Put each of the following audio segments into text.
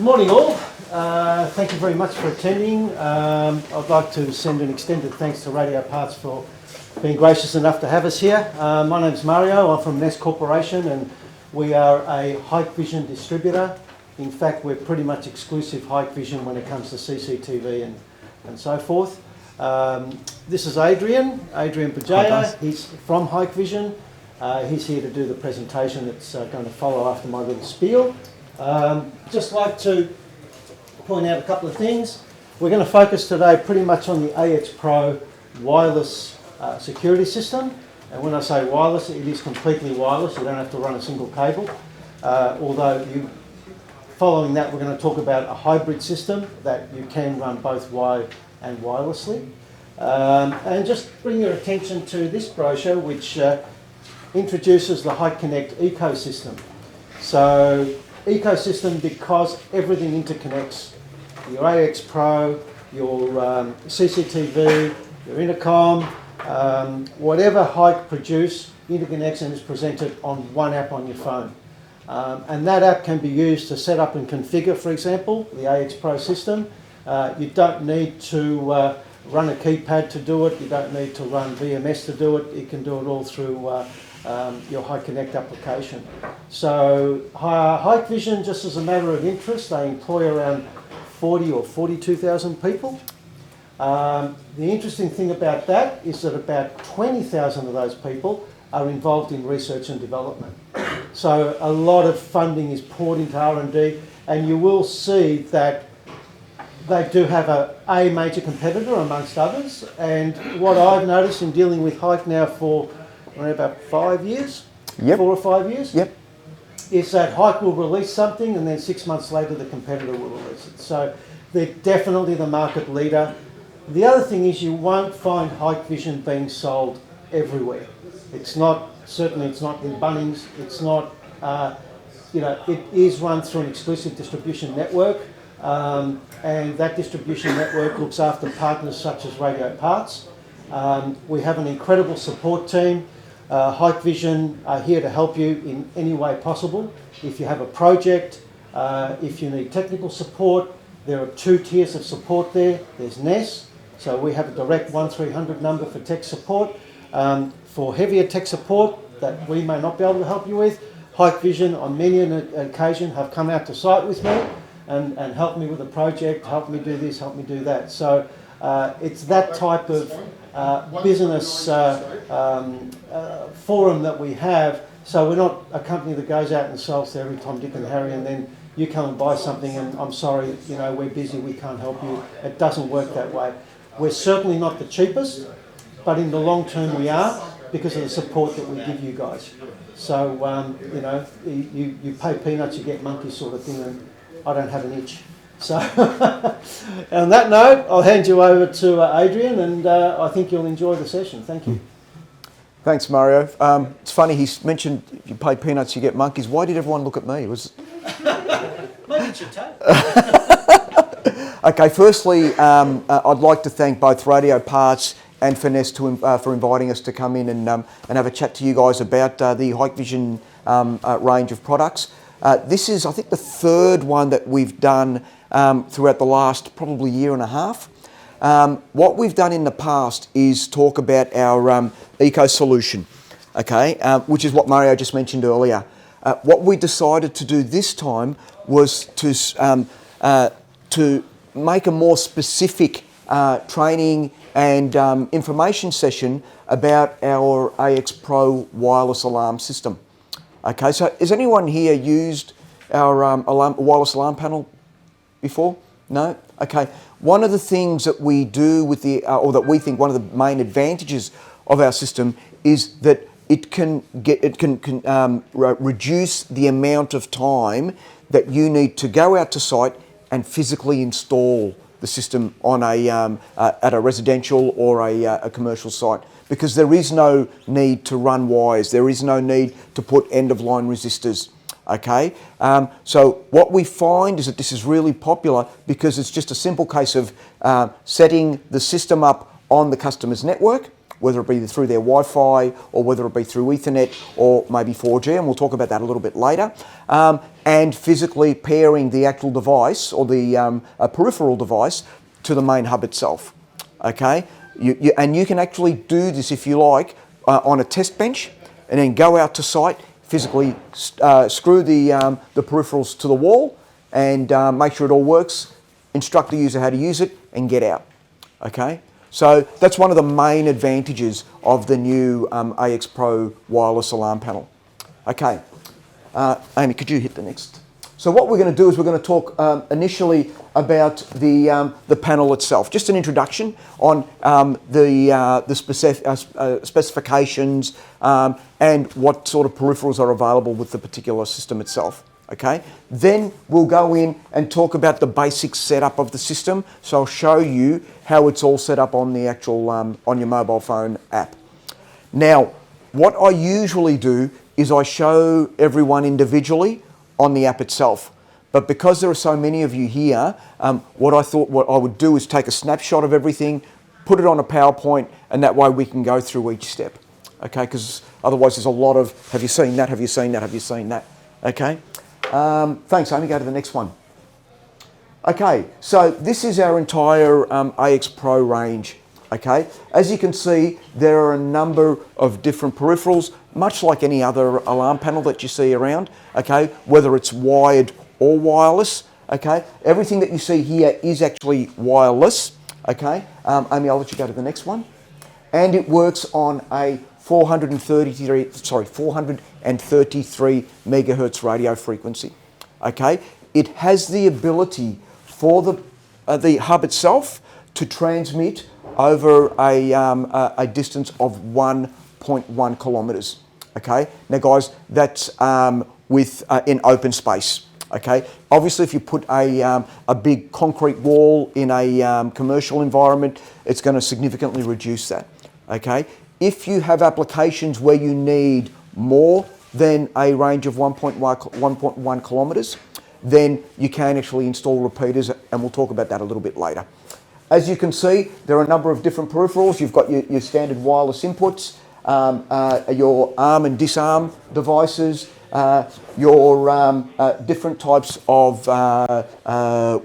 morning all. Thank you very much for attending. I'd like to send an extended thanks to Radio Parts for being gracious enough to have us here. My name's Mario, I'm from Nest Corporation and we are a Hikvision distributor. In fact, we're pretty much exclusive Hikvision when it comes to CCTV and so forth. This is Adrian Bugeja. He's from Hikvision. He's here to do the presentation that's going to follow after my little spiel. Just like to point out a couple of things. We're going to focus today pretty much on the AX Pro wireless security system. And when I say wireless, it is completely wireless. You don't have to run a single cable. Following that, we're going to talk about a hybrid system that you can run both wired and wirelessly. And just bring your attention to this brochure, which introduces the HikConnect ecosystem. So, ecosystem because everything interconnects. Your AX Pro, your CCTV, your Intercom, whatever Hik produce interconnects and is presented on one app on your phone. And that app can be used to set up and configure, for example, the AX Pro system. You don't need to run a keypad to do it. You don't need to run VMS to do it. You can do it all through your HikConnect application. So Hikvision, just as a matter of interest, they employ around 40 or 42,000 people. The interesting thing about that is that about 20,000 of those people are involved in research and development. So a lot of funding is poured into R&D, and you will see that they do have a major competitor amongst others. And what I've noticed in dealing with Hik now for about 5 years, 4 or 5 years, is that Hik will release something and then 6 months later the competitor will release it. So they're definitely the market leader. The other thing is you won't find Hikvision being sold everywhere. Certainly it's not in Bunnings, it's not, it is run through an exclusive distribution network, and that distribution network looks after partners such as Radio Parts. We have an incredible support team. Hikvision are here to help you in any way possible. If you have a project, if you need technical support, there are 2 tiers of support there. There's NES, so we have a direct 1300 number for tech support. For heavier tech support that we may not be able to help you with, Hikvision on many an occasion have come out to site with me and helped me with a project, helped me do this, helped me do that. So it's that type of business forum that we have. So we're not a company that goes out and sells to every Tom, Dick and Harry and then you come and buy something and I'm sorry, we're busy, we can't help you. It doesn't work that way. We're certainly not the cheapest, but in the long term we are because of the support that we give you guys. So, you pay peanuts, you get monkeys sort of thing, and I don't have an itch. So, on that note, I'll hand you over to Adrian, and I think you'll enjoy the session. Thank you. Thanks, Mario. It's funny, he mentioned if you pay peanuts, you get monkeys. Why did everyone look at me? Maybe it's your tail. Okay, firstly, I'd like to thank both Radio Parts and Finesse for inviting us to come in and have a chat to you guys about the Hikvision range of products. This is, I think, the 3rd one that we've done throughout the last probably year and a half. What we've done in the past is talk about our eco solution, okay, which is what Mario just mentioned earlier. What we decided to do this time was to make a more specific training and information session about our AX Pro wireless alarm system. Okay, so has anyone here used our wireless alarm panel before? No? Okay. One of the things that we do with or that we think one of the main advantages of our system is that it can reduce the amount of time that you need to go out to site and physically install the system on at a residential or a commercial site, because there is no need to run wires, there is no need to put end-of-line resistors. Okay, so what we find is that this is really popular because it's just a simple case of setting the system up on the customer's network, whether it be through their Wi-Fi or whether it be through Ethernet or maybe 4G, and we'll talk about that a little bit later, and physically pairing the actual device or the peripheral device to the main hub itself. Okay, and you can actually do this if you like on a test bench, and then go out to site, physically screw the peripherals to the wall, and make sure it all works, instruct the user how to use it, and get out. Okay, so that's one of the main advantages of the new AX Pro wireless alarm panel. Okay, Amy, could you hit the next? So what we're going to do is we're going to talk initially about the panel itself, just an introduction on the specifications and what sort of peripherals are available with the particular system itself. Okay, then we'll go in and talk about the basic setup of the system. So I'll show you how it's all set up on the actual on your mobile phone app. Now, what I usually do is I show everyone individually on the app itself. But because there are so many of you here, what I would do is take a snapshot of everything, put it on a PowerPoint, and that way we can go through each step. Okay, because otherwise there's a lot of, have you seen that, have you seen that, have you seen that? Okay, thanks Amy, go to the next one. Okay, so this is our entire AX Pro range. Okay, as you can see, there are a number of different peripherals, much like any other alarm panel that you see around. Okay, whether it's wired or wireless. Okay, everything that you see here is actually wireless. Okay, Amy, I'll let you go to the next one. And it works on a 433 megahertz radio frequency. Okay, it has the ability for the hub itself to transmit over a distance of 1.1 kilometres. Okay, now guys, that's in open space. Okay, obviously if you put a big concrete wall in a commercial environment, it's going to significantly reduce that. Okay, if you have applications where you need more than a range of 1.1 kilometres, then you can actually install repeaters, and we'll talk about that a little bit later. As you can see, there are a number of different peripherals. You've got your standard wireless inputs, your arm and disarm devices, your different types of,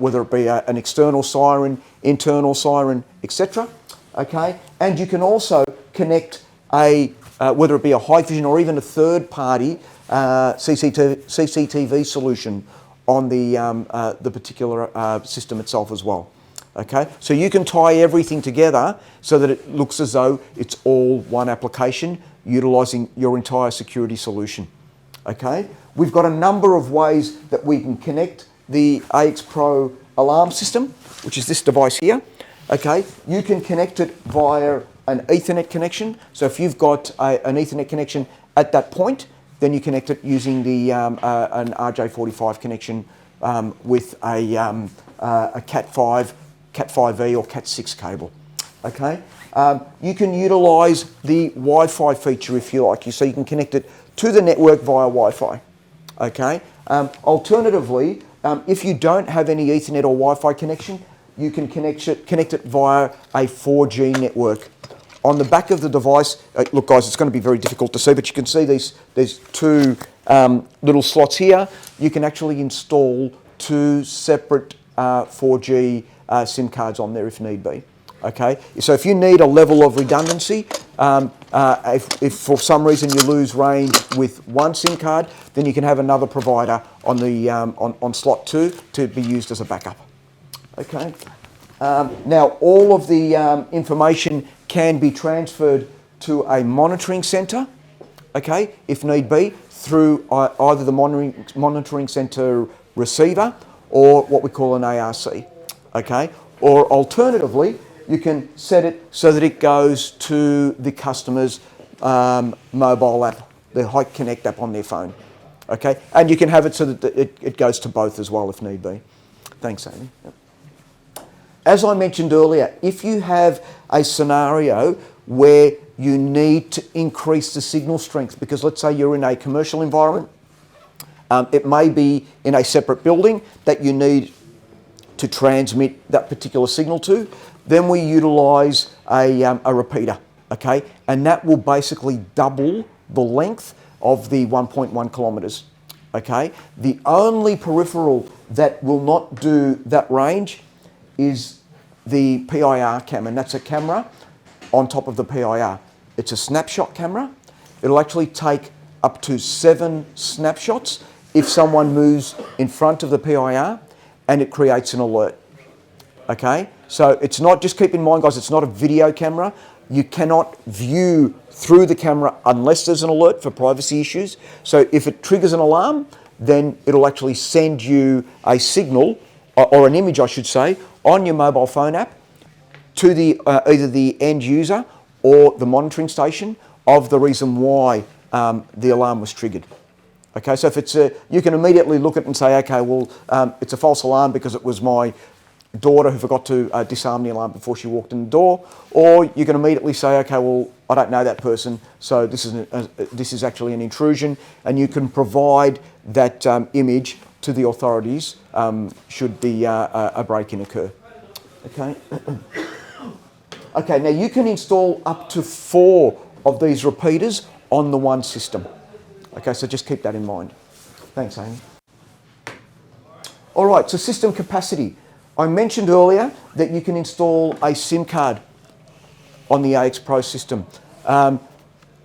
whether it be an external siren, internal siren, etc. Okay, and you can also connect whether it be a Hikvision or even a third-party CCTV solution on the particular system itself as well. Okay, so you can tie everything together so that it looks as though it's all one application utilising your entire security solution. Okay, we've got a number of ways that we can connect the AX Pro alarm system, which is this device here. Okay, you can connect it via an Ethernet connection. So if you've got an Ethernet connection at that point, then you connect it using the an RJ45 connection with a Cat5, Cat5e or Cat6 cable. Okay, you can utilise the Wi-Fi feature if you like. So you can connect it to the network via Wi-Fi. Okay. Alternatively, if you don't have any Ethernet or Wi-Fi connection, you can connect it via a 4G network. On the back of the device, look guys, it's going to be very difficult to see, but you can see there's two little slots here. You can actually install two separate 4G SIM cards on there if need be. Okay, so if you need a level of redundancy, if for some reason you lose range with one SIM card, then you can have another provider on the on slot 2 to be used as a backup. Okay. Now all of the information can be transferred to a monitoring centre. Okay, if need be, through either the monitoring centre receiver or what we call an ARC. Okay, or alternatively, you can set it so that it goes to the customer's mobile app, the Hike Connect app on their phone. Okay, and you can have it so that it goes to both as well if need be. Thanks, Amy. Yep. As I mentioned earlier, if you have a scenario where you need to increase the signal strength, because let's say you're in a commercial environment, it may be in a separate building that you need to transmit that particular signal to, then we utilise a repeater. okay? And that will basically double the length of the 1.1 kilometres, okay? The only peripheral that will not do that range is the PIR cam, and that's a camera on top of the PIR. It's a snapshot camera. It'll actually take up to 7 snapshots if someone moves in front of the PIR, and it creates an alert, okay? So it's not, just keep in mind guys, it's not a video camera. You cannot view through the camera unless there's an alert for privacy issues. So if it triggers an alarm, then it'll actually send you a signal, or an image I should say, on your mobile phone app to the either the end user or the monitoring station of the reason why the alarm was triggered. Okay, so if it's you can immediately look at it and say, okay, well, it's a false alarm because it was my daughter who forgot to disarm the alarm before she walked in the door, or you can immediately say, okay, well, I don't know that person, so this is actually an intrusion, and you can provide that image to the authorities should a break-in occur. Okay. Okay, now you can install up to 4 of these repeaters on the one system. Okay, so just keep that in mind. Thanks, Amy. All right, so system capacity. I mentioned earlier that you can install a SIM card on the AX Pro system. I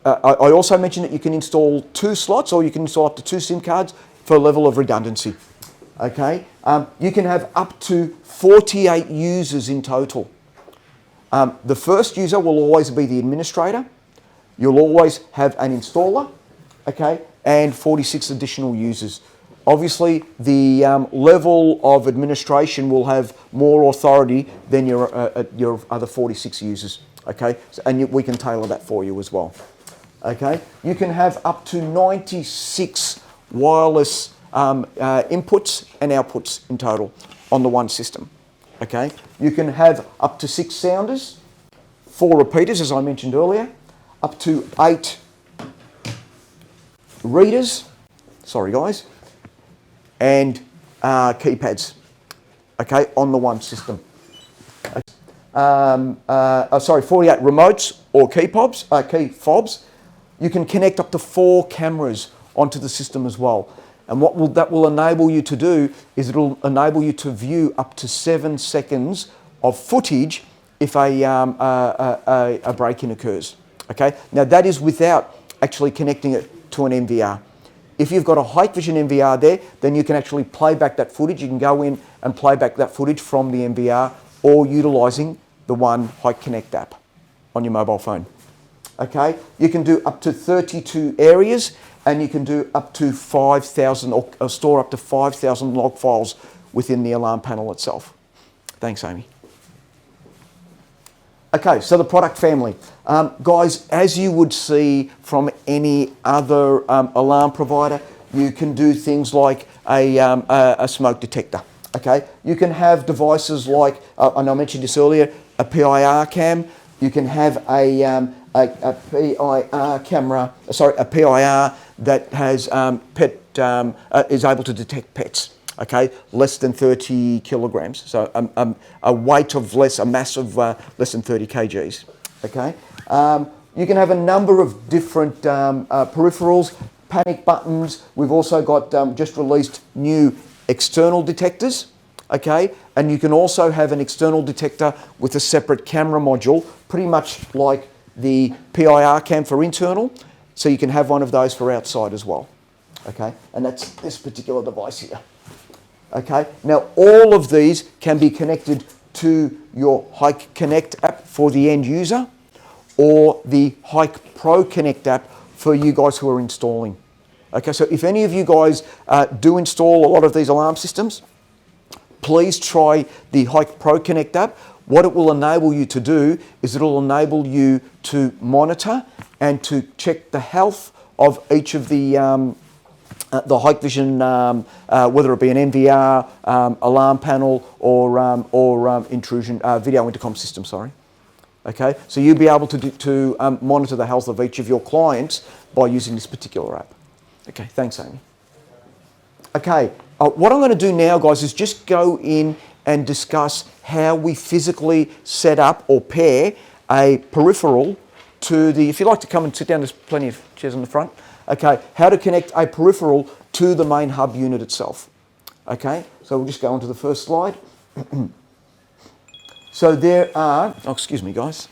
also mentioned that you can install 2 slots, or you can install up to 2 SIM cards for a level of redundancy. Okay, you can have up to 48 users in total. The first user will always be the administrator. You'll always have an installer, okay, and 46 additional users. Obviously, the level of administration will have more authority than your other 46 users, okay, and we can tailor that for you as well. Okay, you can have up to 96 wireless inputs and outputs in total on the one system. Okay, you can have up to 6 sounders, 4 repeaters, as I mentioned earlier, up to 8 readers, sorry guys, and keypads, okay, on the one system. 48 remotes or key fobs. You can connect up to 4 cameras onto the system as well. And what that will enable you to do is it'll enable you to view up to 7 seconds of footage if a break-in occurs. Okay, now that is without actually connecting it to an MVR. If you've got a Hikvision MVR there, then you can actually play back that footage. You can go in and play back that footage from the MVR, or utilising the One Hike Connect app on your mobile phone. Okay, you can do up to 32 areas, and you can do up to 5,000 or store up to 5,000 log files within the alarm panel itself. Thanks, Amy. Okay, so the product family. Guys, as you would see from any other alarm provider, you can do things like a smoke detector. Okay, you can have devices like, and I mentioned this earlier, a PIR cam. You can have a PIR camera, a PIR that has is able to detect pets. Okay, less than 30 kilograms, so a weight of a mass of less than 30 kgs. Okay, you can have a number of different peripherals, panic buttons. We've also got just released new external detectors. Okay, and you can also have an external detector with a separate camera module, pretty much like the PIR cam for internal. So you can have one of those for outside as well. Okay, and that's this particular device here. Okay, now all of these can be connected to your Hike Connect app for the end user, or the Hike Pro Connect app for you guys who are installing. Okay, so if any of you guys do install a lot of these alarm systems, please try the Hike Pro Connect app. What it will enable you to do is it will enable you to monitor and to check the health of each of the Hikvision, whether it be an MVR, alarm panel, or intrusion video intercom system. Sorry. Okay, so you'll be able to monitor the health of each of your clients by using this particular app. Okay, thanks, Amy. Okay, what I'm going to do now, guys, is just go in and discuss how we physically set up or pair a peripheral to the, if you'd like to come and sit down, there's plenty of chairs in the front. Okay, how to connect a peripheral to the main hub unit itself. Okay, so we'll just go on to the first slide. So there are, oh, excuse me guys.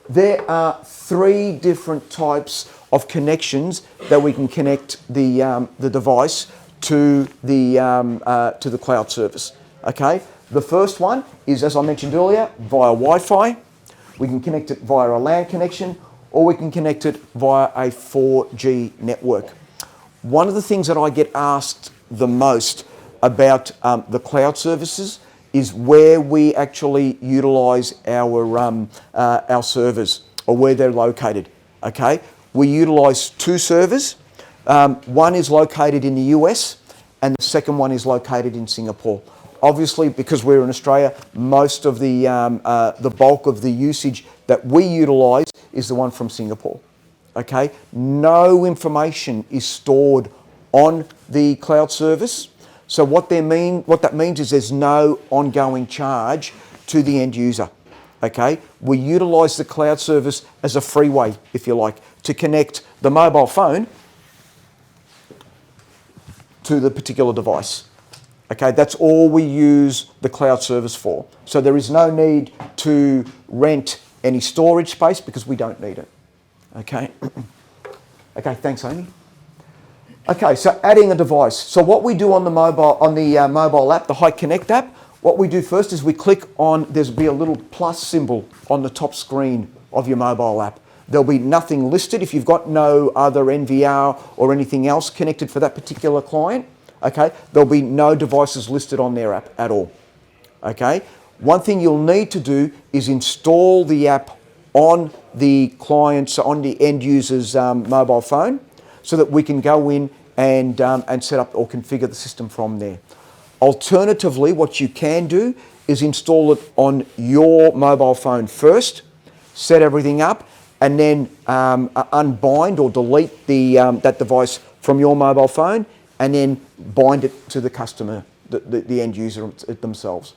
There are 3 different types of connections that we can connect the device to the cloud service. Okay, the first one is, as I mentioned earlier, via Wi-Fi. We can connect it via a LAN connection, or we can connect it via a 4G network. One of the things that I get asked the most about the cloud services is where we actually utilise our servers, or where they're located. Okay, we utilise 2 servers. One is located in the US, and the second one is located in Singapore. Obviously, because we're in Australia, most of the bulk of the usage that we utilise is the one from Singapore. Okay, no information is stored on the cloud service. So what that means is there's no ongoing charge to the end user. Okay, we utilise the cloud service as a freeway, if you like, to connect the mobile phone to the particular device. Okay, that's all we use the cloud service for. So there is no need to rent any storage space because we don't need it. Okay. Okay, thanks, Amy. Okay, so adding a device. So what we do on the mobile app, the Hike Connect app, what we do first is we click on, there'll be a little plus symbol on the top screen of your mobile app. There'll be nothing listed if you've got no other NVR or anything else connected for that particular client. Okay, there'll be no devices listed on their app at all. Okay, one thing you'll need to do is install the app on the client's, on the end user's mobile phone, so that we can go in and set up or configure the system from there. Alternatively, what you can do is install it on your mobile phone first, set everything up, and then unbind or delete that device from your mobile phone, and then bind it to the customer, the end user themselves.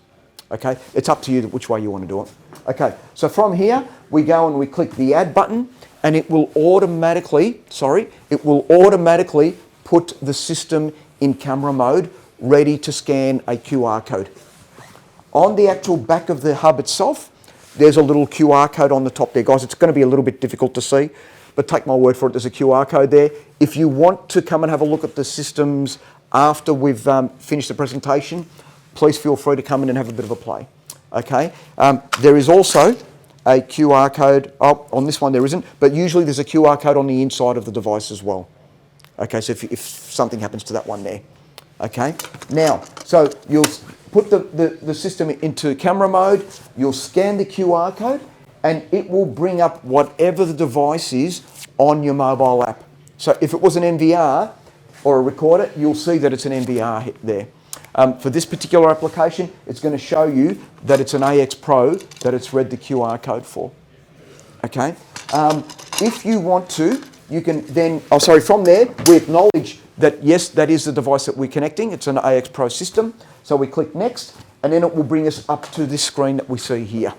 Okay, it's up to you which way you want to do it. Okay, so from here we go and we click the add button, and it will automatically put the system in camera mode, ready to scan a QR code. On the actual back of the hub itself, there's a little QR code on the top there, guys. It's going to be a little bit difficult to see, but take my word for it, there's a QR code there. If you want to come and have a look at the systems after we've finished the presentation, please feel free to come in and have a bit of a play. Okay, there is also a QR code, on this one there isn't, but usually there's a QR code on the inside of the device as well. Okay, so if something happens to that one there. Okay, now, so you'll put the system into camera mode, you'll scan the QR code, and it will bring up whatever the device is on your mobile app. So if it was an NVR or a recorder, you'll see that it's an NVR hit there. For this particular application, it's going to show you that it's an AX Pro that it's read the QR code for. Okay. If you want to, you can then, from there, we acknowledge that yes, that is the device that we're connecting. It's an AX Pro system. So we click next, and then it will bring us up to this screen that we see here.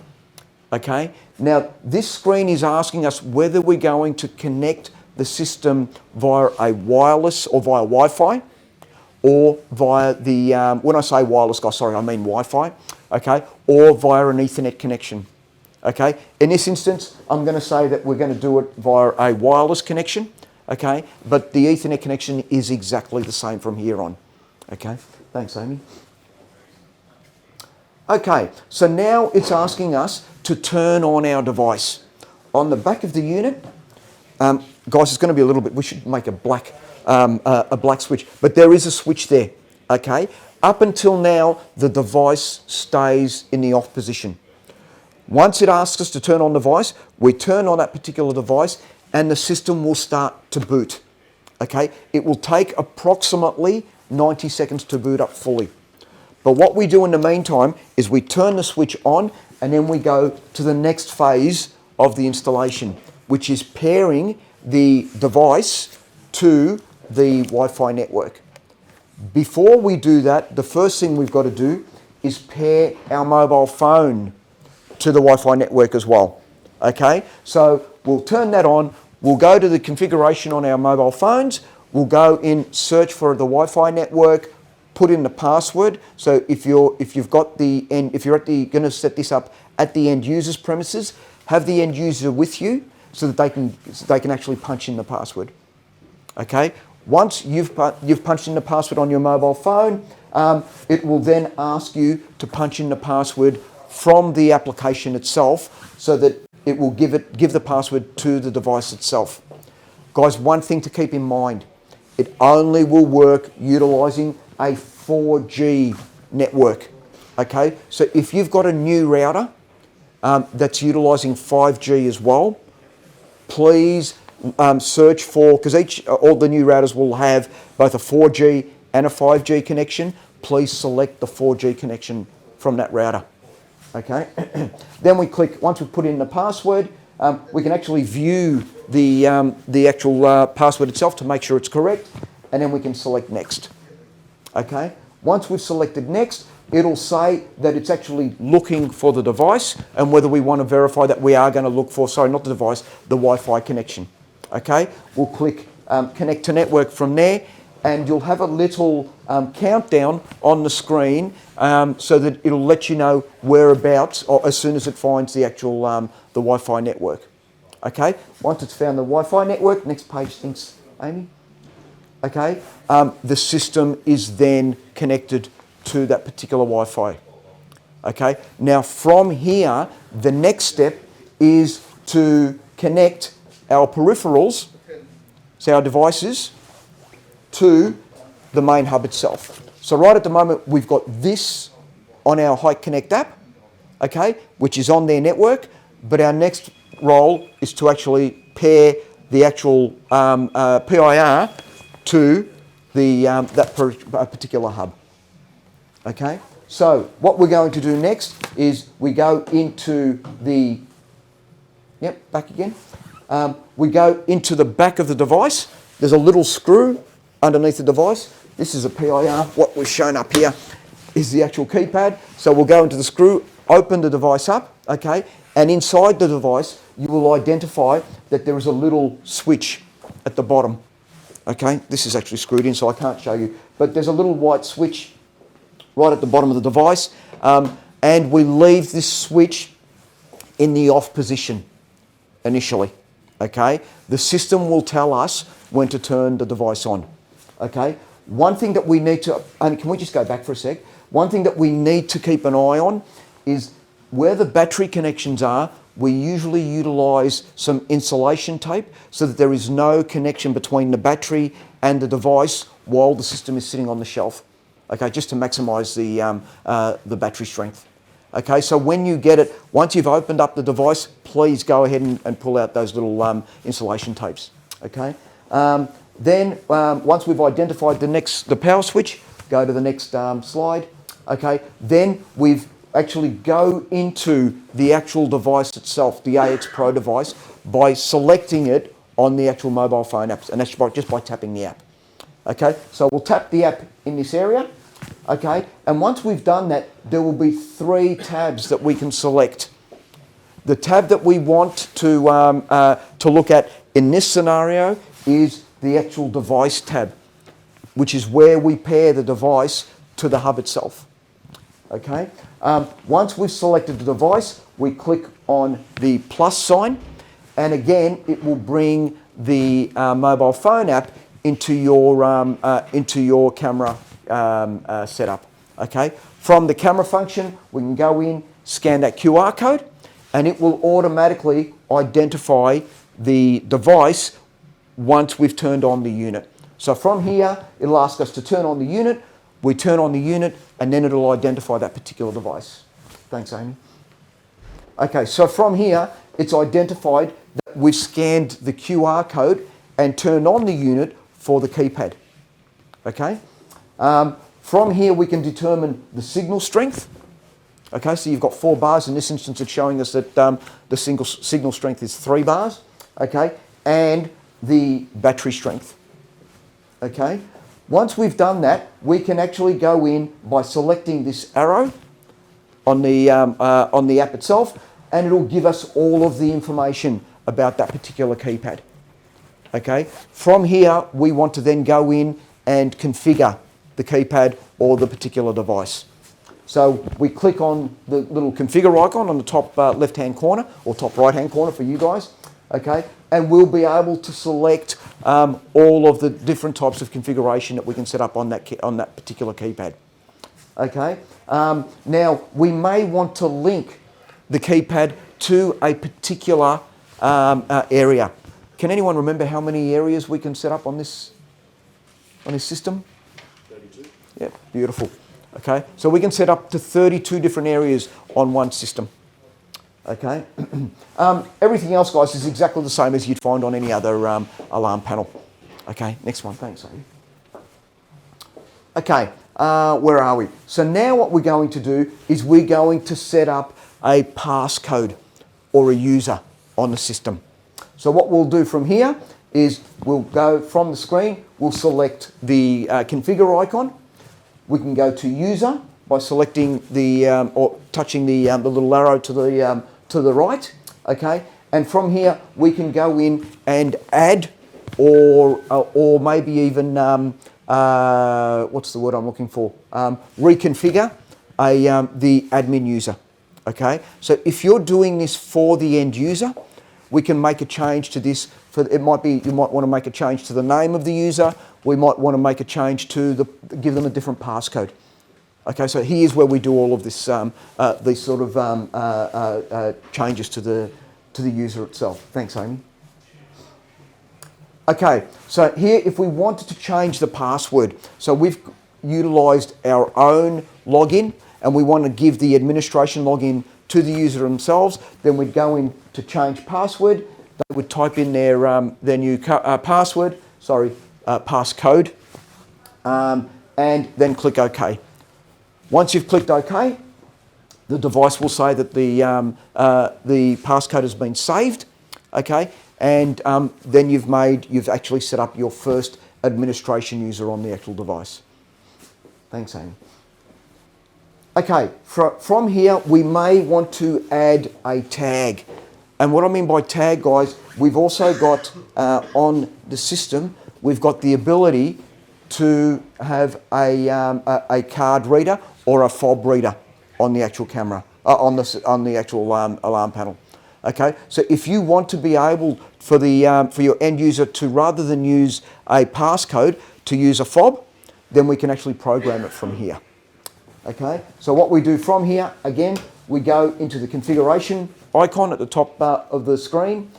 Okay. Now, this screen is asking us whether we're going to connect the system via a wireless or via Wi-Fi, or via the, when I say wireless, guys, sorry, I mean Wi-Fi, okay, or via an Ethernet connection, okay. In this instance, I'm going to say that we're going to do it via a wireless connection, okay, but the Ethernet connection is exactly the same from here on, okay. Thanks, Amy. Okay, so now it's asking us to turn on our device. On the back of the unit, guys, it's going to be a little bit, we should make a black switch, but there is a switch there, okay? Up until now, the device stays in the off position. Once it asks us to turn on the device, we turn on that particular device and the system will start to boot, okay? It will take approximately 90 seconds to boot up fully. But what we do in the meantime is we turn the switch on and then we go to the next phase of the installation, which is pairing the device to the Wi-Fi network. Before we do that, the first thing we've got to do is pair our mobile phone to the Wi-Fi network as well. Okay, so we'll turn that on. We'll go to the configuration on our mobile phones. We'll go in, search for the Wi-Fi network, put in the password. So if you're going to set this up at the end user's premises, have the end user with you so that they can actually punch in the password. Okay. Once you've punched in the password on your mobile phone, it will then ask you to punch in the password from the application itself, so that it will give the password to the device itself. Guys, one thing to keep in mind: it only will work utilising a 4G network. Okay, so if you've got a new router that's utilising 5G as well, please search for, because all the new routers will have both a 4G and a 5G connection. Please select the 4G connection from that router. Okay. Then we click, once we've put in the password, we can actually view the actual password itself to make sure it's correct, and then we can select next. Okay. Once we've selected next, it'll say that it's actually looking for the device and whether we want to verify that we are going to look for, sorry, not the device, the Wi-Fi connection. Okay. We'll click connect to network from there, and you'll have a little countdown on the screen so that it'll let you know whereabouts, or as soon as it finds the actual the Wi-Fi network. Okay, once it's found the Wi-Fi network, next page, thanks, Amy. Okay, the system is then connected to that particular Wi-Fi. Okay, now from here, the next step is to connect our peripherals, so our devices, to the main hub itself. So right at the moment, we've got this on our Hike Connect app, okay, which is on their network, but our next role is to actually pair the actual PIR to that particular hub. Okay, so what we're going to do next is we go into the, back again. We go into the back of the device. There's a little screw underneath the device. This is a PIR. What we've shown up here is the actual keypad. So we'll go into the screw, open the device up, okay, and inside the device you will identify that there is a little switch at the bottom. Okay, this is actually screwed in, so I can't show you, but there's a little white switch right at the bottom of the device, and we leave this switch in the off position initially. Okay, the system will tell us when to turn the device on. Okay, one thing that we need to, and can we just go back for a sec? One thing that we need to keep an eye on is where the battery connections are. We usually utilise some insulation tape so that there is no connection between the battery and the device while the system is sitting on the shelf. Okay, just to maximise the battery strength. Okay, so when you get it, once you've opened up the device, please go ahead and pull out those little insulation tapes. Okay, then once we've identified the power switch, go to the next slide. Okay, then we've actually go into the actual device itself, the AX Pro device, by selecting it on the actual mobile phone apps, and that's just by tapping the app. Okay, so we'll tap the app in this area. Okay, and once we've done that, there will be 3 tabs that we can select. The tab that we want to look at in this scenario is the actual device tab, which is where we pair the device to the hub itself. Okay, once we've selected the device, we click on the plus sign, and again it will bring the mobile phone app into your camera setup. Okay, from the camera function, we can go in, scan that QR code, and it will automatically identify the device once we've turned on the unit. So from here, it'll ask us to turn on the unit. We turn on the unit, and then it'll identify that particular device. Thanks, Amy. Okay, so from here, it's identified that we've scanned the QR code and turned on the unit for the keypad. Okay. From here, we can determine the signal strength. Okay, so you've got 4 bars. In this instance, it's showing us that the signal strength is 3 bars. Okay, and the battery strength. Okay. Once we've done that, we can actually go in by selecting this arrow on the app itself, and it'll give us all of the information about that particular keypad. Okay, from here we want to then go in and configure the keypad or the particular device. So we click on the little configure icon on the top left-hand corner, or top right-hand corner for you guys, okay, and we'll be able to select all of the different types of configuration that we can set up on that particular keypad. Okay, now we may want to link the keypad to a particular area. Can anyone remember how many areas we can set up on this system? 32. Yeah, beautiful. Okay, so we can set up to 32 different areas on one system. Okay, everything else, guys, is exactly the same as you'd find on any other alarm panel. Okay, next one. Thanks, Amy. Okay, where are we? So now what we're going to do is we're going to set up a passcode or a user on the system. So what we'll do from here is we'll go from the screen, we'll select the configure icon. We can go to user by selecting the or touching the little arrow to the right. Okay, and from here we can go in and add or maybe even what's the word I'm looking for? Reconfigure the admin user. Okay, so if you're doing this for the end user, we can make a change to this. You might want to make a change to the name of the user. We might want to make a change to give them a different passcode. Okay, so here's where we do all of this, these sort of changes to the user itself. Thanks, Amy. Okay, so here, if we wanted to change the password, so we've utilised our own login, and we want to give the administration login to the user themselves, then we'd go in to change password. They would type in their new password, passcode, and then click OK. Once you've clicked OK, the device will say that the passcode has been saved, okay, and then you've actually set up your first administration user on the actual device. Thanks, Amy. Okay, from here we may want to add a tag. And what I mean by tag, guys, we've also got on the system, we've got the ability to have a card reader or a fob reader on the actual camera, on the actual alarm panel. Okay, so if you want to be able for your end user to, rather than use a passcode, to use a fob, then we can actually program it from here. Okay, so what we do from here, again, we go into the configuration icon at the top of the screen.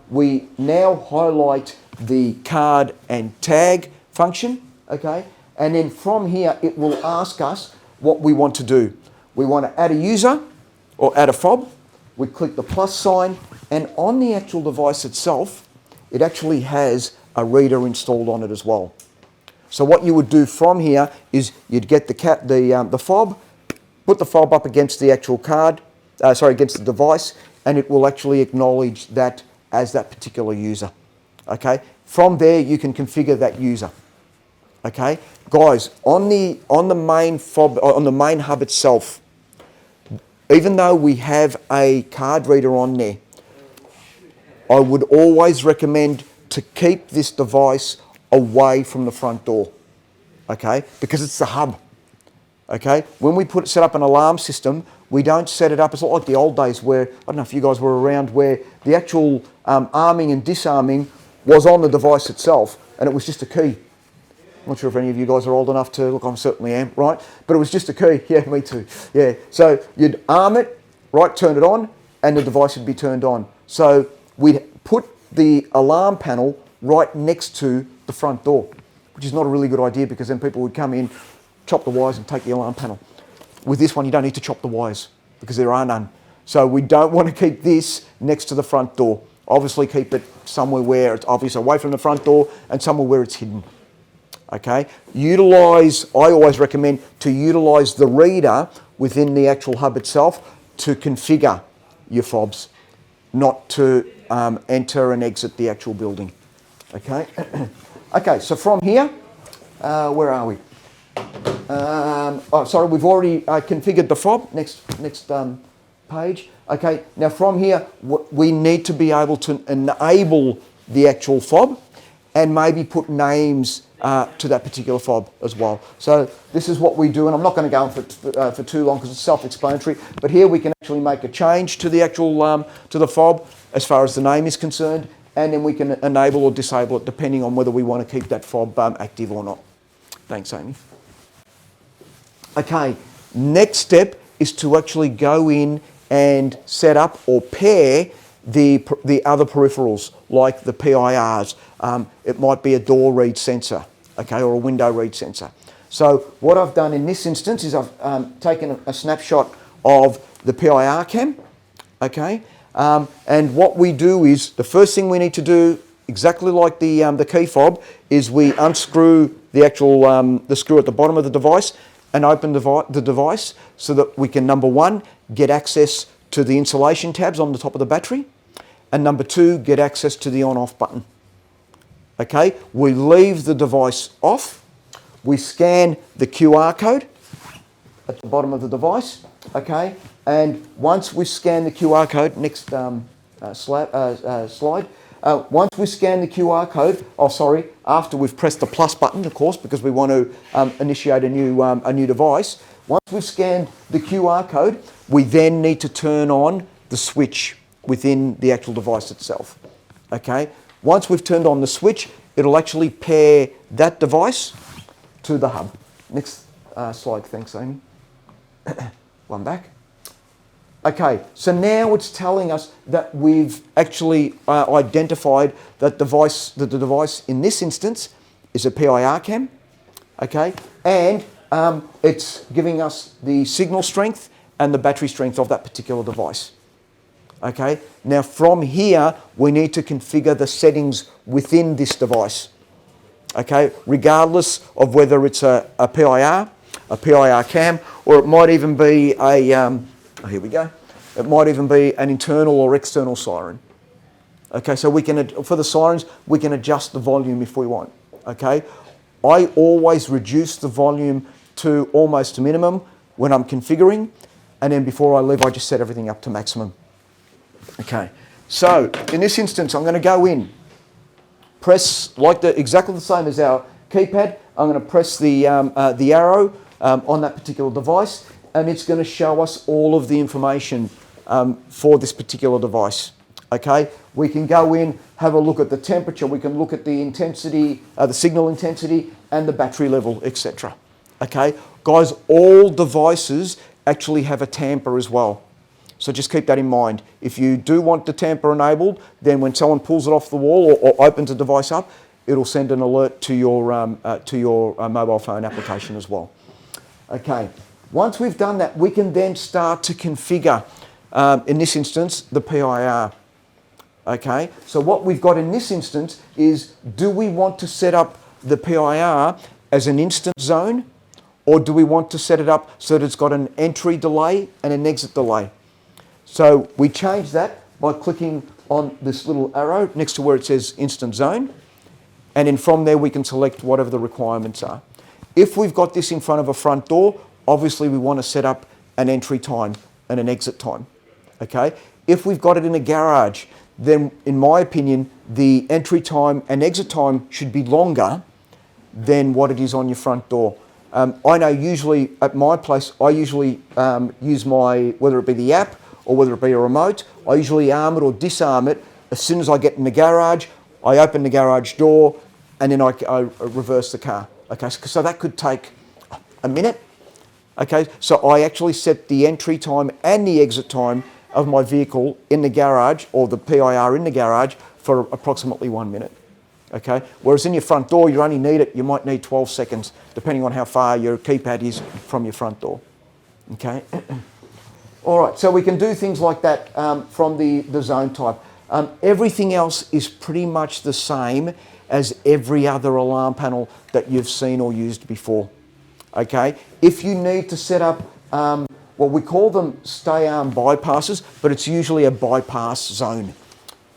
We now highlight the card and tag function, okay? And then from here, it will ask us what we want to do. We want to add a user or add a fob. We click the plus sign, and on the actual device itself, it actually has a reader installed on it as well. So what you would do from here is you'd get the fob, put the fob up against the actual card, against the device, and it will actually acknowledge that as that particular user. Okay. From there, you can configure that user. Okay, guys, on the main fob, on the main hub itself, even though we have a card reader on there, I would always recommend to keep this device away from the front door, okay? Because it's the hub, okay? When we set up an alarm system, we don't set it up, it's not like the old days where, I don't know if you guys were around, where the actual arming and disarming was on the device itself, and it was just a key. I'm not sure if any of you guys are old enough to, look, I certainly am, right? But it was just a key, yeah, me too, yeah. So you'd arm it, right, turn it on, and the device would be turned on. So we'd put the alarm panel right next to the front door, which is not a really good idea because then people would come in, chop the wires and take the alarm panel. With this one, you don't need to chop the wires because there are none. So we don't want to keep this next to the front door. Obviously keep it somewhere where it's obviously away from the front door and somewhere where it's hidden. Okay, I always recommend to utilize the reader within the actual hub itself to configure your fobs, not to enter and exit the actual building. Okay, okay, so from here, where are we? We've already configured the fob. Next page. Okay, now from here, we need to be able to enable the actual fob and maybe put names to that particular fob as well. So this is what we do, and I'm not going to go on for too long because it's self-explanatory, but here we can actually make a change to the actual, to the fob as far as the name is concerned, and then we can enable or disable it depending on whether we want to keep that fob active or not. Thanks, Amy. Okay, next step is to actually go in and set up or pair the other peripherals like the PIRs. It might be a door read sensor, okay, or a window read sensor. So what I've done in this instance is I've taken a snapshot of the Pir Cam, okay, and what we do is the first thing we need to do, exactly like the key fob, is we unscrew the actual the screw at the bottom of the device and open the device so that we can, number one, get access to the insulation tabs on the top of the battery, and number two, get access to the on-off button. Okay, we leave the device off, we scan the QR code at the bottom of the device, okay, and once we scan the QR code, next slide, once we scan the QR code, after we've pressed the plus button, of course, because we want to initiate a new device, once we've scanned the QR code, we then need to turn on the switch within the actual device itself, okay? Once we've turned on the switch, it'll actually pair that device to the hub. Next slide, thanks, Amy. One back. Okay, so now it's telling us that we've actually identified that the device in this instance is a Pir Cam, okay, and it's giving us the signal strength and the battery strength of that particular device. Okay, now from here we need to configure the settings within this device. Okay, regardless of whether it's a Pir Cam, or it might even be a, here we go, it might even be an internal or external siren. Okay, so we can, for the sirens, we can adjust the volume if we want. Okay, I always reduce the volume to almost a minimum when I'm configuring, and then before I leave I just set everything up to maximum. Okay, so in this instance I'm going to go in, press exactly the same as our keypad. I'm going to press the arrow on that particular device, and it's going to show us all of the information for this particular device. Okay, we can go in, have a look at the temperature, we can look at the intensity, the signal intensity, and the battery level, etc. Okay, guys, all devices actually have a tamper as well. So just keep that in mind. If you do want the tamper enabled, then when someone pulls it off the wall or opens the device up, it'll send an alert to your mobile phone application as well. Okay, once we've done that, we can then start to configure, in this instance, the PIR. Okay, so what we've got in this instance is, do we want to set up the PIR as an instant zone, or do we want to set it up so that it's got an entry delay and an exit delay? So we change that by clicking on this little arrow next to where it says instant zone, and then from there we can select whatever the requirements are. If we've got this in front of a front door, obviously we want to set up an entry time and an exit time. Okay? If we've got it in a garage, then in my opinion the entry time and exit time should be longer than what it is on your front door. I know usually at my place I usually use whether it be the app or whether it be a remote, I usually arm it or disarm it as soon as I get in the garage. I open the garage door and then I reverse the car. Okay, so that could take a minute. Okay, so I actually set the entry time and the exit time of my vehicle in the garage, or the PIR in the garage, for approximately 1 minute. Okay, whereas in your front door you only need it, you might need 12 seconds depending on how far your keypad is from your front door. Okay. All right, so we can do things like that from the zone type. Everything else is pretty much the same as every other alarm panel that you've seen or used before. Okay, if you need to set up, well, we call them stay arm bypasses, but it's usually a bypass zone.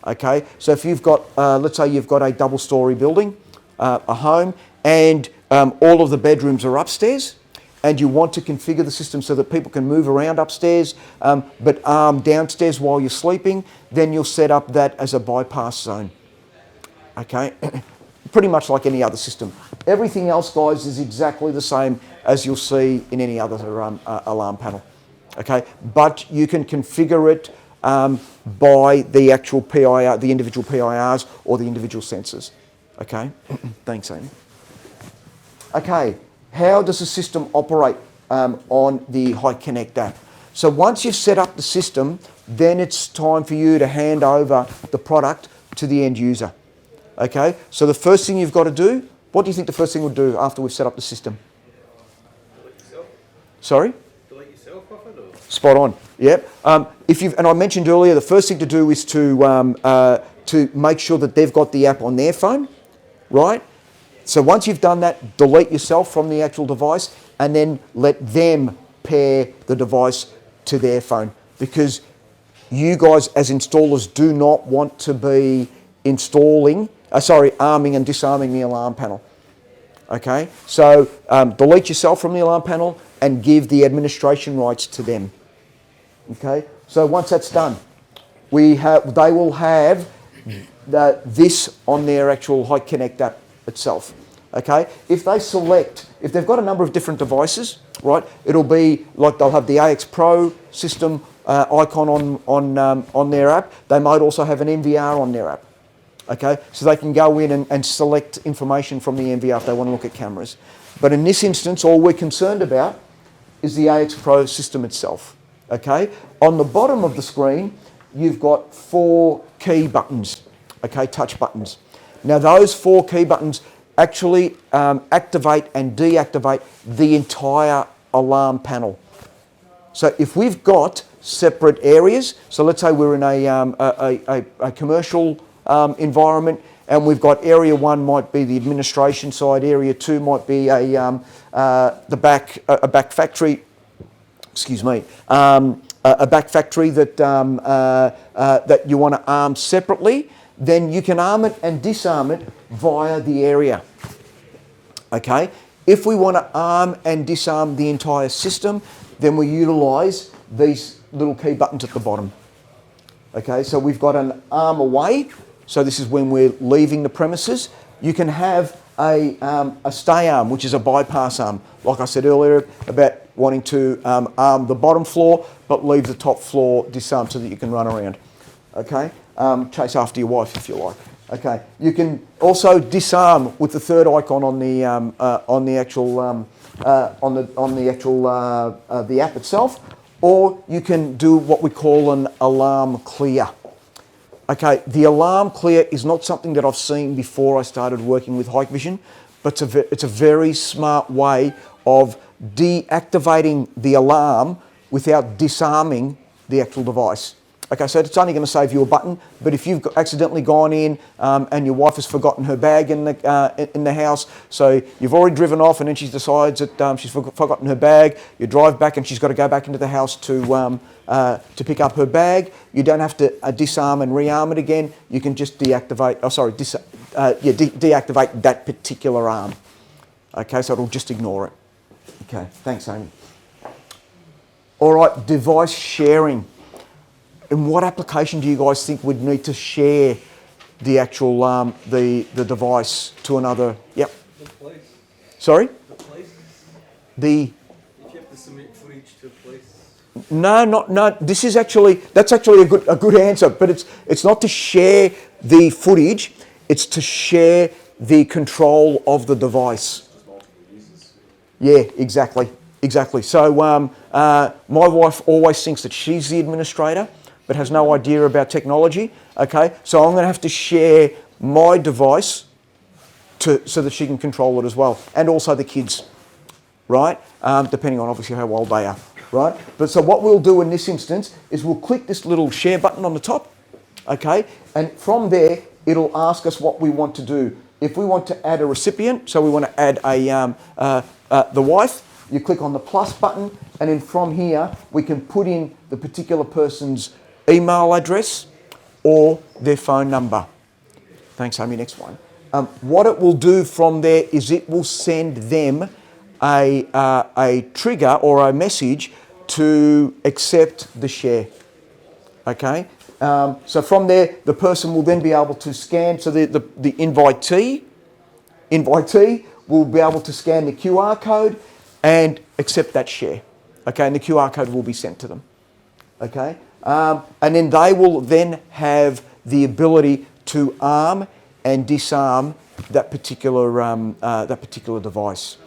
Okay, so if you've got, let's say you've got a double-storey building, a home, and all of the bedrooms are upstairs, and you want to configure the system so that people can move around upstairs but arm downstairs while you're sleeping, then you'll set up that as a bypass zone. Okay, pretty much like any other system. Everything else, guys, is exactly the same as you'll see in any other alarm panel. Okay, but you can configure it by the actual PIR, the individual PIRs or the individual sensors. Okay, thanks, Amy. Okay, how does the system operate on the HiConnect app? So once you've set up the system, then it's time for you to hand over the product to the end user. Okay, so the first thing you've got to do, what do you think the first thing we'll do after we've set up the system? Delete yourself. Sorry? Delete yourself off it, or? Spot on. Yep. And I mentioned earlier, the first thing to do is to make sure that they've got the app on their phone, right? So once you've done that, delete yourself from the actual device, and then let them pair the device to their phone, because you guys as installers do not want to be arming and disarming the alarm panel. Okay, so delete yourself from the alarm panel and give the administration rights to them. Okay, so once that's done, they will have this on their actual HiConnect app itself. Okay, if they've got a number of different devices, right, it'll be like they'll have the AX Pro system icon on their app. They might also have an MVR on their app. Okay, so they can go in and select information from the MVR if they want to look at cameras. But in this instance, all we're concerned about is the AX Pro system itself. Okay, on the bottom of the screen, you've got 4 key buttons, okay, touch buttons. Now those 4 key buttons actually activate and deactivate the entire alarm panel. So if we've got separate areas, so let's say we're in a commercial environment, and we've got area 1 might be the administration side, area 2 might be a back factory. Excuse me, a back factory that you want to arm separately. Then you can arm it and disarm it via the area. Okay. If we want to arm and disarm the entire system, then we utilise these little key buttons at the bottom. Okay. So we've got an arm away. So this is when we're leaving the premises. You can have a stay arm, which is a bypass arm. Like I said earlier about wanting to arm the bottom floor, but leave the top floor disarmed so that you can run around. Okay, chase after your wife if you like. Okay, you can also disarm with the third icon on the app itself, or you can do what we call an alarm clear. Okay, the alarm clear is not something that I've seen before I started working with Hikvision, but it's a very smart way of deactivating the alarm without disarming the actual device. Okay, so it's only going to save you a button, but if you've accidentally gone in and your wife has forgotten her bag in the house, so you've already driven off and then she decides that she's forgotten her bag, you drive back and she's got to go back into the house to pick up her bag, you don't have to disarm and rearm it again, you can just deactivate, deactivate that particular arm. Okay, so it'll just ignore it. Okay, thanks Amy. All right, device sharing. In what application do you guys think would need to share the actual the device to another? Yep. The police. Sorry? The police. If you have to submit footage to police. No. That's actually a good answer, but it's not to share the footage. It's to share the control of the device. Yeah, exactly. So my wife always thinks that she's the administrator, but has no idea about technology. Okay, so I'm going to have to share my device so that she can control it as well, and also the kids, right? Depending on obviously how old they are, right? But so what we'll do in this instance is we'll click this little share button on the top, okay, and from there it'll ask us what we want to do. If we want to add a recipient, so we want to add the wife, you click on the plus button, and then from here we can put in the particular person's email address or their phone number. Thanks, Amy. Next one. What it will do from there is it will send them a trigger or a message to accept the share. Okay, so from there, the person will then be able to scan. So the invitee will be able to scan the QR code and accept that share. Okay, and the QR code will be sent to them. Okay, and then they will then have the ability to arm and disarm that particular device.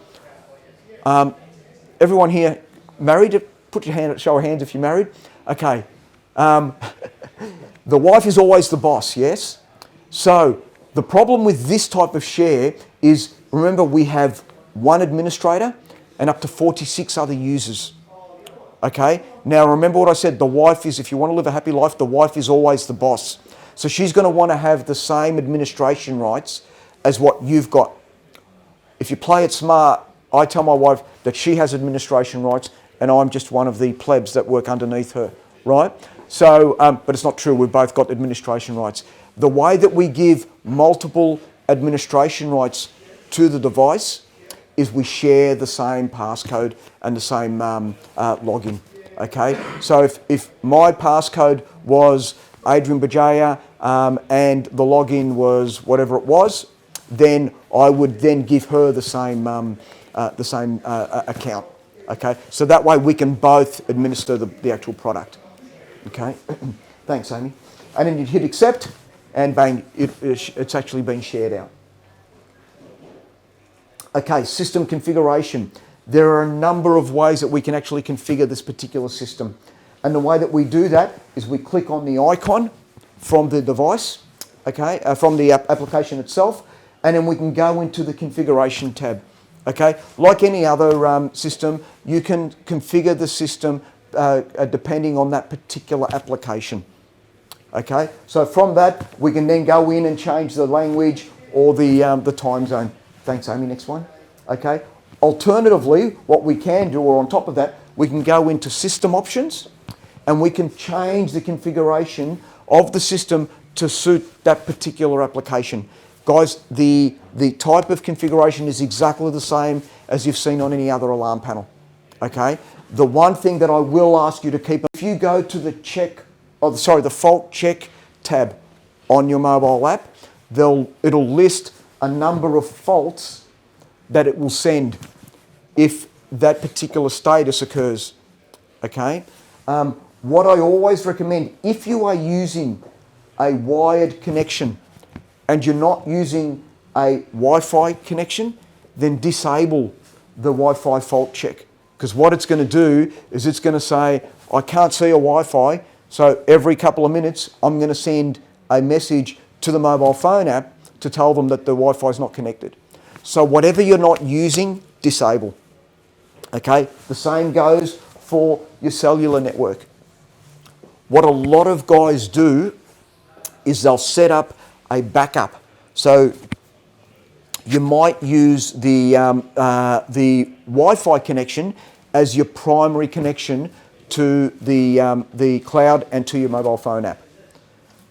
Everyone here married? Put your hand, show of hands if you're married. Okay. The wife is always the boss, yes? So the problem with this type of share is, remember, we have one administrator and up to 46 other users. Okay? Now remember what I said, the wife is, if you want to live a happy life, the wife is always the boss. So she's going to want to have the same administration rights as what you've got. If you play it smart, I tell my wife that she has administration rights and I'm just one of the plebs that work underneath her, right? So, but it's not true, we've both got administration rights. The way that we give multiple administration rights to the device is we share the same passcode and the same login, okay? So if my passcode was Adrian Bugeja and the login was whatever it was, then I would then give her the same account, okay? So that way we can both administer the actual product. Okay, thanks Amy. And then you hit accept and bang, it's actually been shared out. Okay, system configuration. There are a number of ways that we can actually configure this particular system. And the way that we do that is we click on the icon from the device, okay, from the application itself, and then we can go into the configuration tab. Okay, like any other system, you can configure the system depending on that particular application. Okay, so from that we can then go in and change the language or the time zone. Thanks Amy, next one. Okay, alternatively what we can do, or on top of that, we can go into system options and we can change the configuration of the system to suit that particular application. Guys, the type of configuration is exactly the same as you've seen on any other alarm panel. Okay, the one thing that I will ask you to keep, if you go to the the fault check tab on your mobile app, it'll list a number of faults that it will send if that particular status occurs. Okay, what I always recommend, if you are using a wired connection and you're not using a Wi-Fi connection, then disable the Wi-Fi fault check. Because what it's going to do is it's going to say, I can't see a Wi-Fi, so every couple of minutes I'm going to send a message to the mobile phone app to tell them that the Wi-Fi is not connected. So whatever you're not using, disable. Okay, the same goes for your cellular network. What a lot of guys do is they'll set up a backup. So you might use the Wi-Fi connection as your primary connection to the cloud and to your mobile phone app.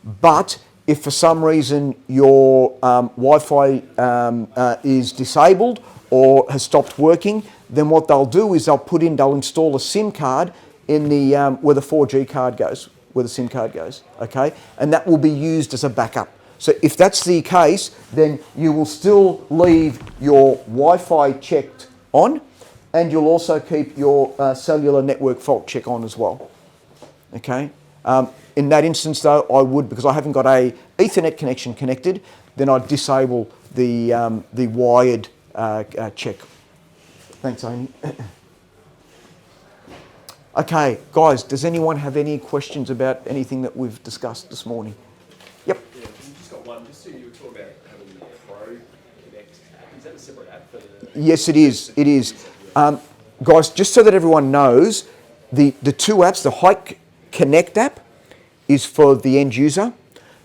But if for some reason your Wi-Fi is disabled or has stopped working, then what they'll do is they'll install a SIM card in the where the 4G card goes, where the SIM card goes, okay? And that will be used as a backup. So if that's the case, then you will still leave your Wi-Fi checked on, and you'll also keep your cellular network fault check on as well, okay? In that instance though, I would, because I haven't got a Ethernet connection connected, then I'd disable the wired check. Thanks, Amy. Okay, guys, does anyone have any questions about anything that we've discussed this morning? Yep. Yeah, we've just got one. Just so you were talking about having the Pro Connect app. Is that a separate app for the... Yes, it is. It is. Guys, just so that everyone knows, the two apps, the Hike Connect app is for the end user.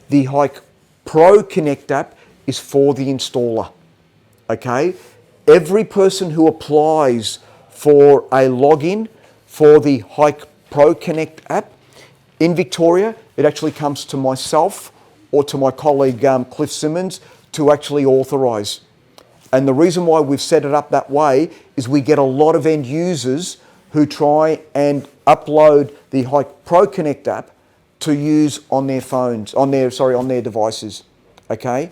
The Hike Pro Connect app is for the installer. Okay? Every person who applies for a login for the Hike Pro Connect app in Victoria, it actually comes to myself or to my colleague Cliff Simmons to actually authorise. And the reason why we've set it up that way is we get a lot of end users who try and upload the Hike Pro Connect app to use on their phones, on their devices. Okay.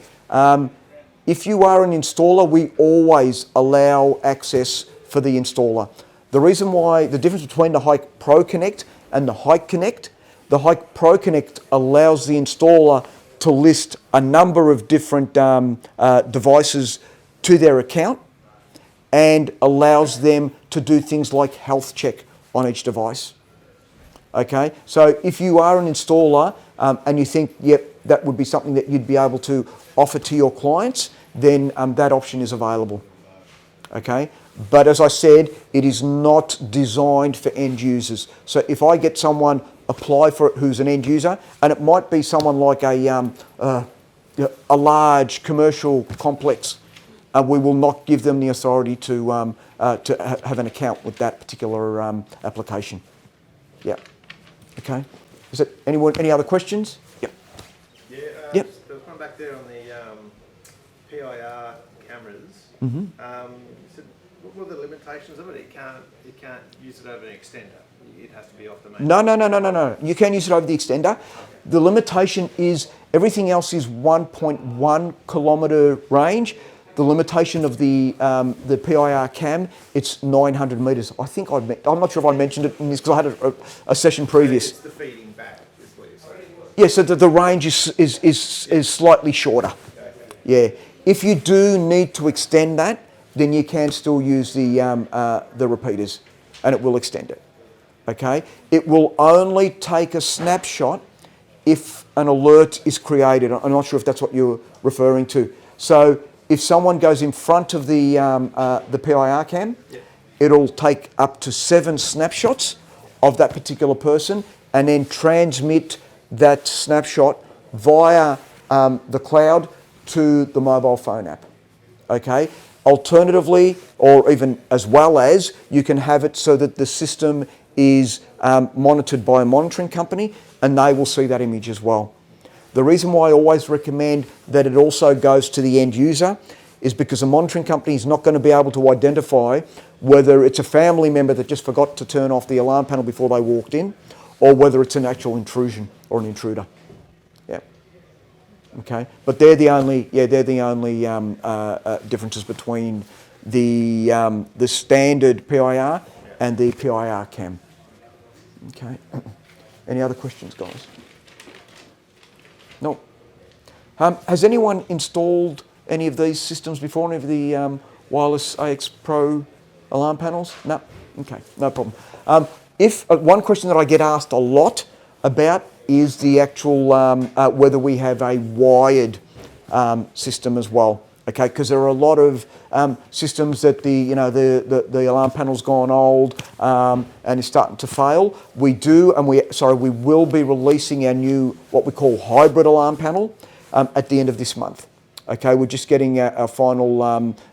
If you are an installer, we always allow access for the installer. The reason why, the difference between the Hike Pro Connect and the Hike Connect, the Hike Pro Connect allows the installer to list a number of different devices to their account and allows them to do things like health check on each device. Okay, so if you are an installer and you think, yep, that would be something that you'd be able to offer to your clients, then that option is available. Okay, but as I said, it is not designed for end users. So if I get someone apply for it who's an end user, and it might be someone like a large commercial complex, we will not give them the authority to have an account with that particular application. Yeah. Okay. Is it any other questions? Yep. Yeah. Yep. There was one back there on the PIR cameras. Mm-hmm. So what were the limitations of it? You can't use it over an extender. It has to be off the main. No. You can use it over the extender. Okay. The limitation is everything else is 1.1 kilometre range. The limitation of the PIR cam, it's 900 metres. I think I'm not sure if I mentioned it in this because I had a session previous. It's the feeding back, is what you're saying. Yeah, so the range is slightly shorter. Okay. Yeah. If you do need to extend that, then you can still use the repeaters, and it will extend it. Okay. It will only take a snapshot if an alert is created. I'm not sure if that's what you're referring to. So if someone goes in front of the PIR cam, it'll take up to 7 snapshots of that particular person and then transmit that snapshot via the cloud to the mobile phone app. Okay. Alternatively, or even as well as, you can have it so that the system is monitored by a monitoring company and they will see that image as well. The reason why I always recommend that it also goes to the end user is because a monitoring company is not going to be able to identify whether it's a family member that just forgot to turn off the alarm panel before they walked in, or whether it's an actual intrusion or an intruder. Yeah. Okay. But they're the only differences between the standard PIR and the PIR cam. Okay. Any other questions, guys? No. Has anyone installed any of these systems before, any of the wireless AX Pro alarm panels? No? Okay, no problem. One question that I get asked a lot about is the actual, whether we have a wired system as well. Okay, because there are a lot of systems that the alarm panel's gone old and is starting to fail. We will be releasing our new what we call hybrid alarm panel at the end of this month. Okay, we're just getting our final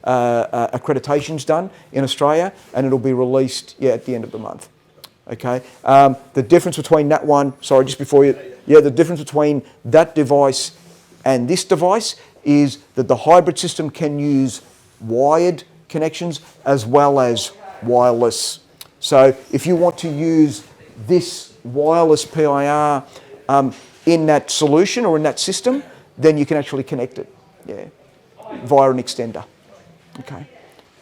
accreditations done in Australia, and it'll be released at the end of the month. Okay, the difference between that one, the difference between that device and this device is that the hybrid system can use wired connections as well as wireless. So if you want to use this wireless PIR in that solution or in that system, then you can actually connect it, via an extender. Okay.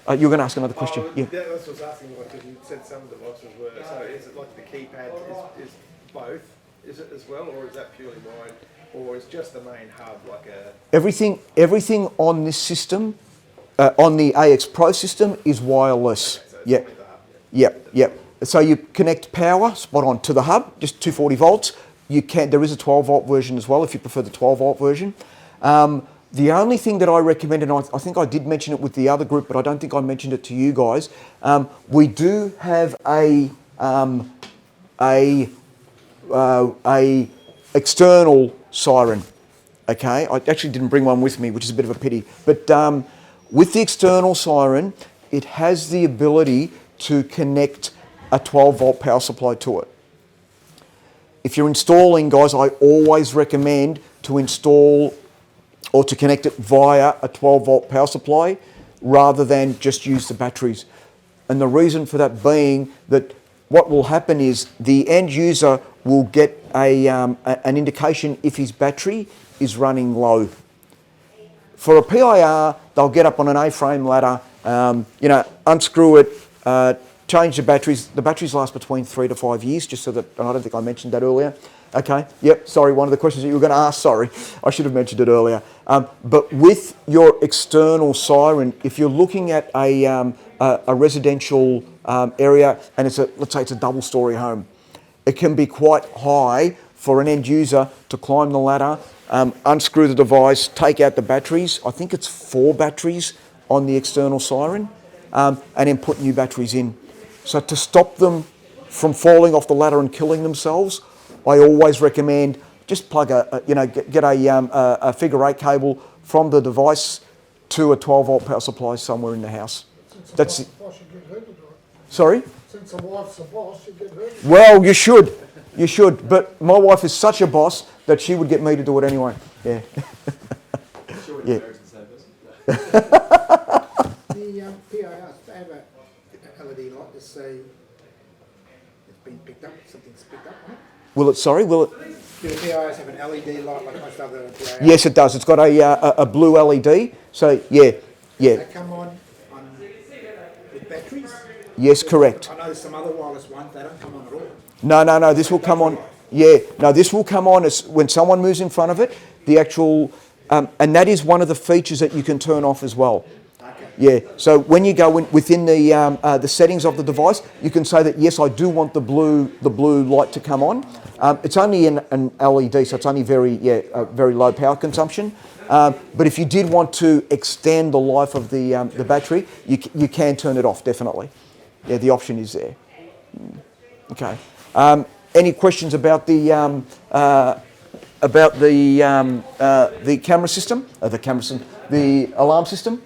You're going to ask another question? Yeah, that's what I was asking, because you said some devices were, so is it like the keypad is both, is it as well, or is that purely wired? Or is just the main hub like a... Everything on this system, on the AX Pro system, is wireless. Okay, so Yep. So you connect power, spot on, to the hub, just 240 volts. There is a 12 volt version as well, if you prefer the 12 volt version. The only thing that I recommend, and I think I did mention it with the other group, but I don't think I mentioned it to you guys, we do have a external Siren. Okay, I actually didn't bring one with me, which is a bit of a pity. But with the external Siren, it has the ability to connect a 12 volt power supply to it. If you're installing, guys, I always recommend to install or to connect it via a 12 volt power supply rather than just use the batteries. And the reason for that being that what will happen is the end user will get an indication if his battery is running low. For a PIR, they'll get up on an A-frame ladder, unscrew it, change the batteries. The batteries last between 3 to 5 years, just so that, and I don't think I mentioned that earlier. Okay, yep, sorry, one of the questions that you were going to ask, sorry, I should have mentioned it earlier. But with your external Siren, if you're looking at a residential area, and let's say it's a double-storey home, it can be quite high for an end user to climb the ladder, unscrew the device, take out the batteries. I think it's 4 batteries on the external Siren, and then put new batteries in. So to stop them from falling off the ladder and killing themselves, I always recommend just plug get a figure 8 cable from the device to a 12-volt power supply somewhere in the house. That's it. Sorry? Since the wife's a boss, you get hurt. Well, you should. But my wife is such a boss that she would get me to do it anyway. Yeah. Sure, Yeah. the same person. The PIRs, they have a LED light to say it's been picked up, something's picked up, right? Will it? Do the PIRs have an LED light like most other PIRs? Yes, it does. It's got a blue LED. So yeah. They come on with batteries? Yes, correct. I know there's some other wireless ones, they don't come on at all. No. This will come on. Yeah. No, this will come on as when someone moves in front of it. The actual, and that is one of the features that you can turn off as well. Okay. Yeah. So when you go within the settings of the device, you can say that yes, I do want the blue light to come on. It's only an LED, so it's only very low power consumption. But if you did want to extend the life of the battery, you can turn it off definitely. Yeah, the option is there. Okay. Any questions about the camera system? The alarm system?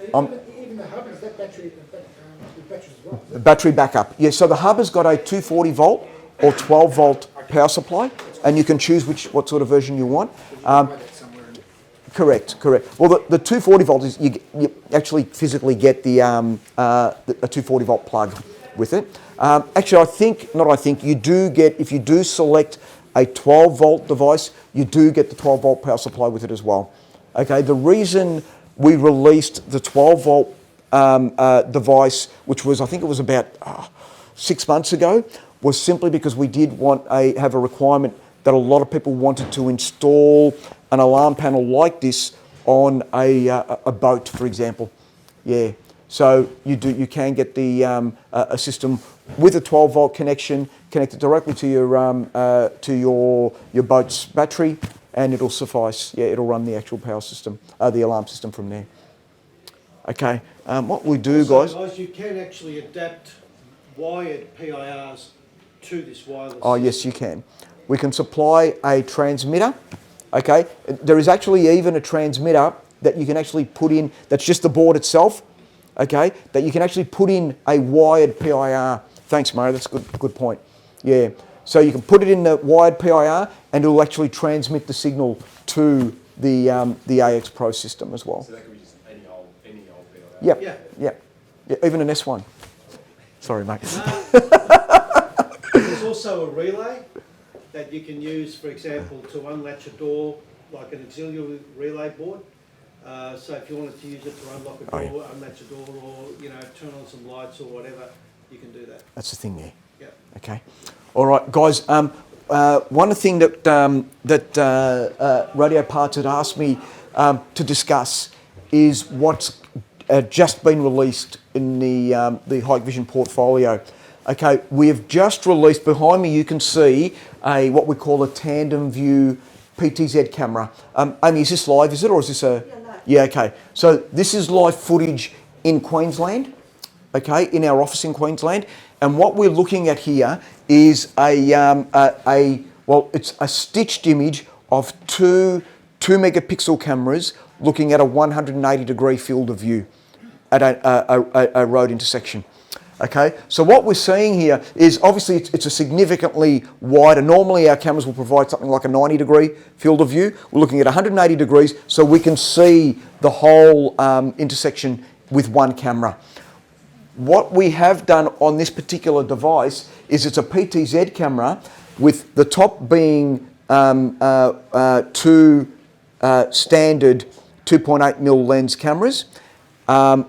Even the hub, is that battery, the batteries as well? The battery backup. Yeah. So the hub has got a 240 volt or 12 volt power supply, and you can choose what sort of version you want. Correct. Well, the 240 volt is you actually physically get a 240 volt plug with it. Actually, you do get, if you do select a 12 volt device, you do get the 12 volt power supply with it as well. Okay, the reason we released the 12 volt device, which was, I think it was about 6 months ago, was simply because we did have a requirement that a lot of people wanted to install an alarm panel like this on a boat, for example. Yeah. So you can get a system with a 12 volt connection connected directly to your boat's battery, and it'll suffice. Yeah, it'll run the actual power system, the alarm system from there. Okay. What we do, guys. You can actually adapt wired PIRs to this wireless. Oh yes, you can. We can supply a transmitter. Okay. There is actually even a transmitter that you can actually put in. That's just the board itself. Okay, that you can actually put in a wired PIR. Thanks, Murray, that's a good point. Yeah, so you can put it in the wired PIR and it will actually transmit the signal to the AX Pro system as well. So that could be just any old PIR. Yep. Yeah, even an S1. Sorry, mate. There's also a relay that you can use, for example, to unlatch a door, like an auxiliary relay board. So if you wanted to use it to unlock a door, unlatch a door, or turn on some lights or whatever, you can do that. That's the thing there. Yeah. Okay. All right, guys. One thing that Radio Parts had asked me to discuss is what's just been released in the Hikvision portfolio. Okay, we have just released, behind me you can see what we call a Tandem View PTZ camera. Amy, is this live, is it, or is this a... Yeah, okay. So this is live footage in Queensland, okay, in our office in Queensland. And what we're looking at here is it's a stitched image of two megapixel cameras looking at a 180-degree field of view at a road intersection. Okay, so what we're seeing here is obviously it's a significantly wider. Normally our cameras will provide something like a 90-degree field of view. We're looking at 180 degrees so we can see the whole intersection with one camera. What we have done on this particular device is it's a PTZ camera with the top being two standard 2.8mm lens cameras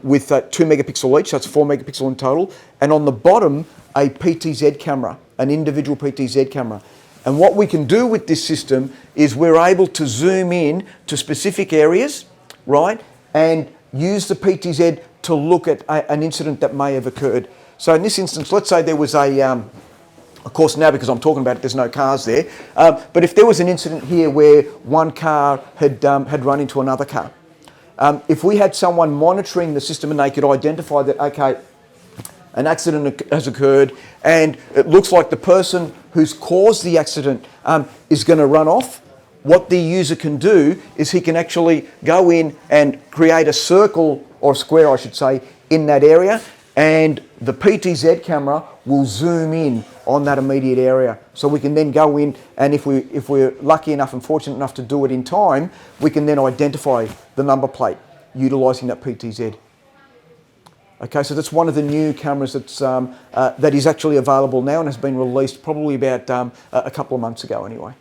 with 2 megapixel each, so it's 4 megapixel in total, and on the bottom a PTZ camera, an individual PTZ camera. And what we can do with this system is we're able to zoom in to specific areas, right, and use the PTZ to look at an incident that may have occurred. So in this instance, let's say there was of course now because I'm talking about it, there's no cars there, but if there was an incident here where one car had run into another car, if we had someone monitoring the system and they could identify that, okay, an accident has occurred and it looks like the person who's caused the accident is going to run off, what the user can do is he can actually go in and create a circle, or a square I should say, in that area, and the PTZ camera will zoom in on that immediate area. So we can then go in, and if we're lucky enough and fortunate enough to do it in time, we can then identify the number plate utilising that PTZ. Okay, so that's one of the new cameras that is actually available now and has been released probably about a couple of months ago anyway.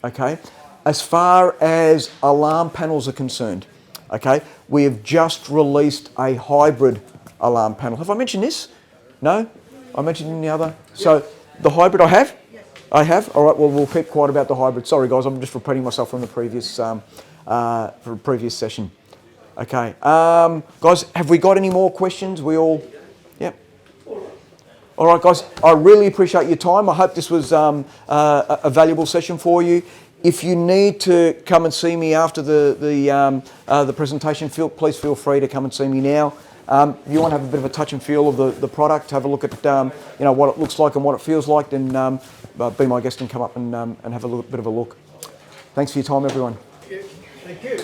Okay, as far as alarm panels are concerned, okay, we have just released a hybrid alarm panel. Have I mentioned this? No? I mentioned any other? Yes. So the hybrid I have? Yes. I have? All right, well, we'll keep quiet about the hybrid. Sorry guys, I'm just repeating myself from the previous session. Okay, guys, have we got any more questions? We all, yep. All right, guys, I really appreciate your time. I hope this was a valuable session for you. If you need to come and see me after the presentation, please feel free to come and see me now. If you want to have a bit of a touch and feel of the product, have a look at you know, what it looks like and what it feels like, then be my guest and come up and have a bit of a look. Thanks for your time, everyone. Thank you.